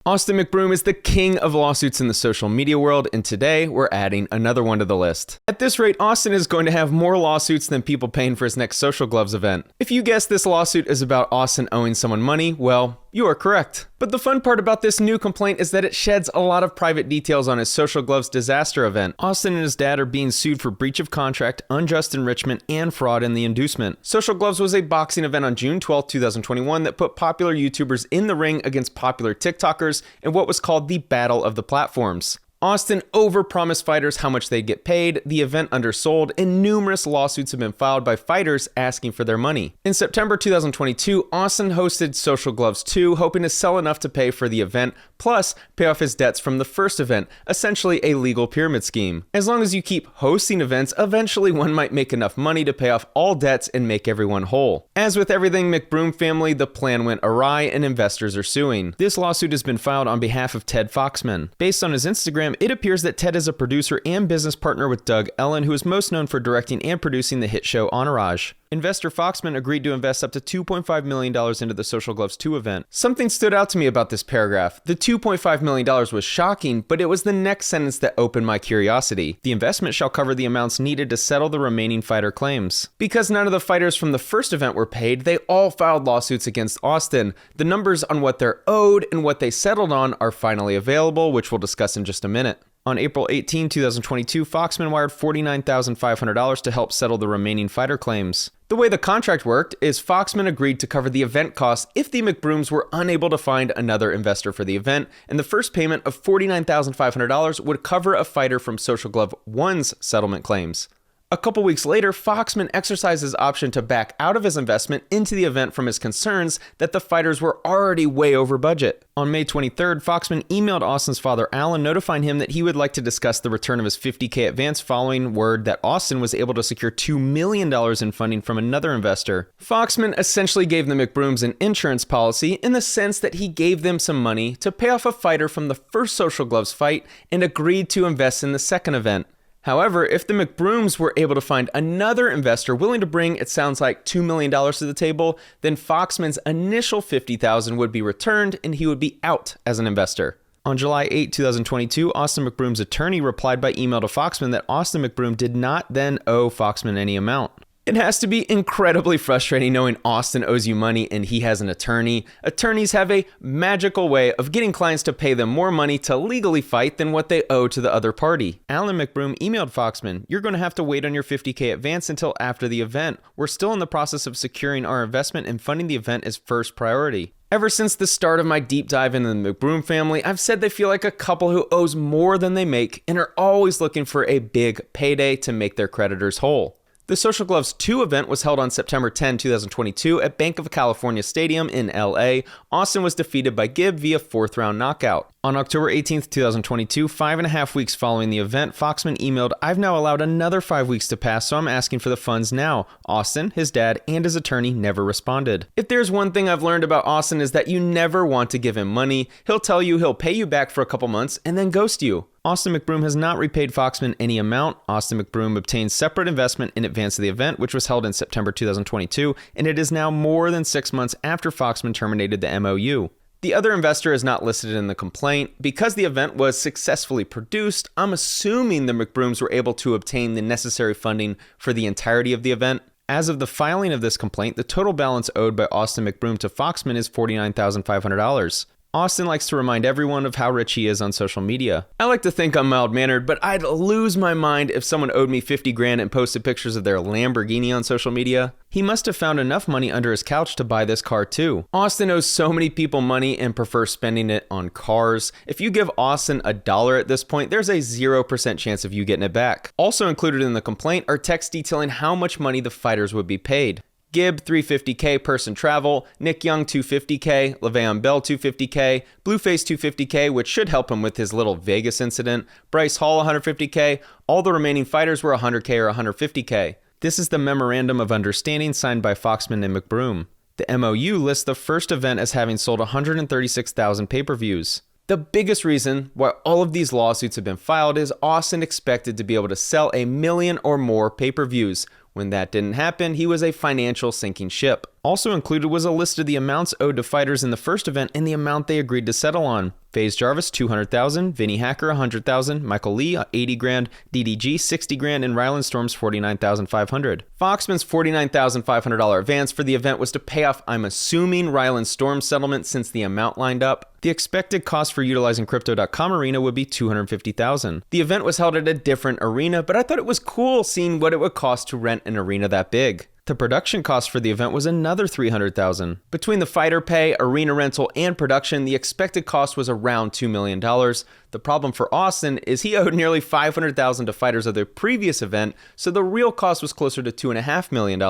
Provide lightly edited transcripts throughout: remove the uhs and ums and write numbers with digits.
Austin McBroom is the king of lawsuits in the social media world, and today we're adding another one to the list. At this rate, Austin is going to have more lawsuits than people paying for his next Social Gloves event. If you guessed this lawsuit is about Austin owing someone money, well, you are correct. But the fun part about this new complaint is that it sheds a lot of private details on his Social Gloves disaster event. Austin and his dad are being sued for breach of contract, unjust enrichment, and fraud in the inducement. Social Gloves was a boxing event on June 12, 2021 that put popular YouTubers in the ring against popular TikTokers in what was called the Battle of the Platforms. Austin overpromised fighters how much they'd get paid, the event undersold, and numerous lawsuits have been filed by fighters asking for their money. In September 2022, Austin hosted Social Gloves 2, hoping to sell enough to pay for the event, plus pay off his debts from the first event, essentially a legal pyramid scheme. As long as you keep hosting events, eventually one might make enough money to pay off all debts and make everyone whole. As with everything McBroom family, the plan went awry and investors are suing. This lawsuit has been filed on behalf of Ted Foxman. Based on his Instagram, it appears that Ted is a producer and business partner with Doug Ellen, who is most known for directing and producing the hit show Entourage. Investor Foxman agreed to invest up to $2.5 million into the Social Gloves 2 event. Something stood out to me about this paragraph. The $2.5 million was shocking, but it was the next sentence that opened my curiosity. The investment shall cover the amounts needed to settle the remaining fighter claims. Because none of the fighters from the first event were paid, they all filed lawsuits against Austin. The numbers on what they're owed and what they settled on are finally available, which we'll discuss in just a minute. On April 18, 2022, Foxman wired $49,500 to help settle the remaining fighter claims. The way the contract worked is Foxman agreed to cover the event costs if the McBrooms were unable to find another investor for the event, and the first payment of $49,500 would cover a fighter from Social Glove 1's settlement claims. A couple weeks later, Foxman exercised his option to back out of his investment into the event from his concerns that the fighters were already way over budget. On May 23rd, Foxman emailed Austin's father, Alan, notifying him that he would like to discuss the return of his $50K advance following word that Austin was able to secure $2 million in funding from another investor. Foxman essentially gave the McBrooms an insurance policy in the sense that he gave them some money to pay off a fighter from the first Social Gloves fight and agreed to invest in the second event. However, if the McBrooms were able to find another investor willing to bring, it sounds like, $2 million to the table, then Foxman's initial $50,000 would be returned and he would be out as an investor. On July 8, 2022, Austin McBroom's attorney replied by email to Foxman that Austin McBroom did not then owe Foxman any amount. It has to be incredibly frustrating knowing Austin owes you money and he has an attorney. Attorneys have a magical way of getting clients to pay them more money to legally fight than what they owe to the other party. Alan McBroom emailed Foxman, "You're going to have to wait on your $50K advance until after the event. We're still in the process of securing our investment and funding the event is first priority." Ever since the start of my deep dive into the McBroom family, I've said they feel like a couple who owes more than they make and are always looking for a big payday to make their creditors whole. The Social Gloves 2 event was held on September 10, 2022 at Bank of California Stadium in LA. Austin was defeated by Gibb via 4th round knockout. On October 18, 2022, 5.5 weeks following the event, Foxman emailed, "I've now allowed another 5 weeks to pass, so I'm asking for the funds now." Austin, his dad, and his attorney never responded. If there's one thing I've learned about Austin is that you never want to give him money. He'll tell you he'll pay you back for a couple months and then ghost you. Austin McBroom has not repaid Foxman any amount. Austin McBroom obtained separate investment in advance of the event, which was held in September 2022, and it is now more than 6 months after Foxman terminated the MOU. The other investor is not listed in the complaint. Because the event was successfully produced, I'm assuming the McBrooms were able to obtain the necessary funding for the entirety of the event. As of the filing of this complaint, the total balance owed by Austin McBroom to Foxman is $49,500. Austin likes to remind everyone of how rich he is on social media. I like to think I'm mild-mannered, but I'd lose my mind if someone owed me $50,000 and posted pictures of their Lamborghini on social media. He must have found enough money under his couch to buy this car too. Austin owes so many people money and prefers spending it on cars. If you give Austin $1 at this point, there's a 0% chance of you getting it back. Also included in the complaint are texts detailing how much money the fighters would be paid. Gibb, $350K person travel, Nick Young, $250K, Le'Veon Bell, $250K, Blueface, $250K, which should help him with his little Vegas incident, Bryce Hall, $150K, all the remaining fighters were $100K or $150K. This is the Memorandum of Understanding signed by Foxman and McBroom. The MOU lists the first event as having sold 136,000 pay-per-views. The biggest reason why all of these lawsuits have been filed is Austin expected to be able to sell 1 million or more pay-per-views. When that didn't happen, he was a financial sinking ship. Also included was a list of the amounts owed to fighters in the first event and the amount they agreed to settle on. FaZe Jarvis, $200,000, Vinny Hacker, $100,000, Michael Lee, $80,000, DDG, $60,000, and Ryland Storm's $49,500. Foxman's $49,500 advance for the event was to pay off, I'm assuming, Ryland Storm's settlement since the amount lined up. The expected cost for utilizing Crypto.com Arena would be $250,000. The event was held at a different arena, but I thought it was cool seeing what it would cost to rent an arena that big. The production cost for the event was another $300,000. Between the fighter pay, arena rental, and production, the expected cost was around $2 million. The problem for Austin is he owed nearly $500,000 to fighters of the previous event, so the real cost was closer to $2.5 million.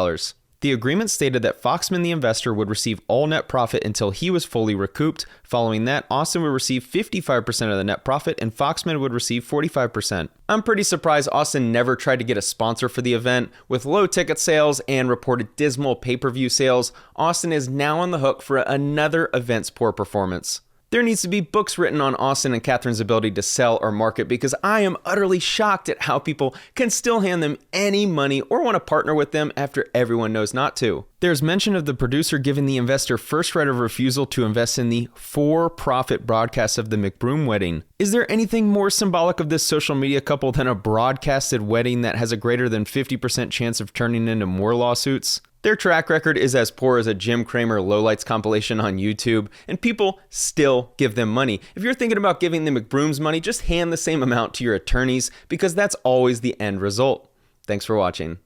The agreement stated that Foxman, the investor, would receive all net profit until he was fully recouped. Following that, Austin would receive 55% of the net profit and Foxman would receive 45%. I'm pretty surprised Austin never tried to get a sponsor for the event. With low ticket sales and reported dismal pay-per-view sales, Austin is now on the hook for another event's poor performance. There needs to be books written on Austin and Catherine's ability to sell or market because I am utterly shocked at how people can still hand them any money or want to partner with them after everyone knows not to. There's mention of the producer giving the investor first right of refusal to invest in the for-profit broadcast of the McBroom wedding. Is there anything more symbolic of this social media couple than a broadcasted wedding that has a greater than 50% chance of turning into more lawsuits? Their track record is as poor as a Jim Cramer lowlights compilation on YouTube, and people still give them money. If you're thinking about giving the McBroom's money, just hand the same amount to your attorneys because that's always the end result. Thanks for watching.